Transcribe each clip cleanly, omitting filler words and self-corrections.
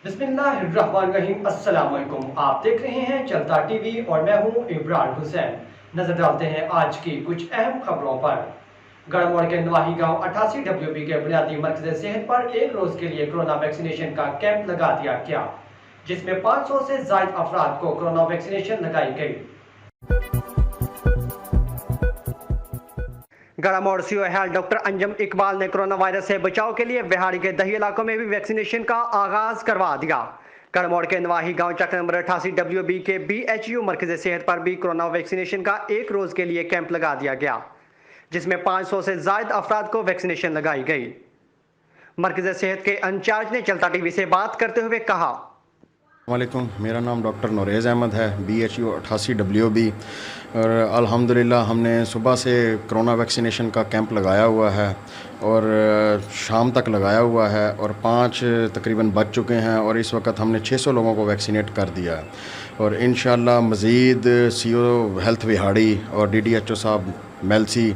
बिस्मिल्लाहिर्रहमानिर्रहीम। अस्सलाम वालेकुम। आप देख रहे हैं चलता टीवी और मैं हूं इब्रार हुसैन। नजर डालते हैं आज की कुछ अहम खबरों पर। गढ़मोड़ के नवाही गांव 88 WB के बुनियादी मरकज़ सेहत पर एक रोज के लिए कोरोना वैक्सीनेशन का कैंप लगा दिया गया, जिसमें 500 से ज्यादा अफराद को कोरोना वैक्सीनेशन लगाई गई। Garhmor CEO health doctor Anjum Iqbal ने कोरोना वायरस से बचाव के लिए बिहाड़ी के दही इलाकों में भी वैक्सीनेशन का आगाज करवा दिया। गढ़मोड़ के नवाही गांव चक नंबर 88 WB के BHU मरकज़ सेहत पर भी कोरोना वैक्सीनेशन का एक रोज के लिए कैंप लगा दिया गया, जिसमें 500 से ज्यादा अफराद को वैक्सीनेशन लगाई गई। मरकज़ सेहत के इंचार्ज ने चलता टीवी से बात करते हुए कहा, वालेकुम, मेरा नाम डॉक्टर नोरेज़ अहमद है, BHU 88 WB। और अल्हम्दुलिल्लाह हमने सुबह से कोरोना वैक्सीनेशन का कैंप लगाया हुआ है और शाम तक लगाया हुआ है और 5 तकरीबन बज चुके हैं और इस वक्त हमने 600 लोगों को वैक्सीनेट कर दिया है। और इंशाअल्लाह मज़ीद CO हेल्थ बिहाड़ी और DDHO साहब मेलसी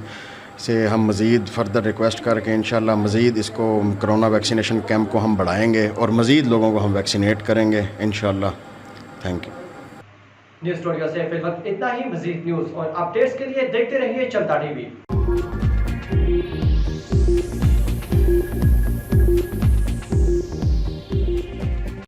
से हम मज़ीद फर्दर रिक्वेस्ट करके इंशाअल्लाह मज़ीद इसको कोरोना वैक्सीनेशन कैंप को हम बढ़ाएंगे और मज़ीद लोगों को हम वैक्सीनेट करेंगे इंशाअल्लाह। Thank you. न्यूज़ स्टूडियो से फिल वक्त इतना ही। मज़ीद न्यूज़ और अपडेट्स के लिए देखते रहिए चलता टीवी।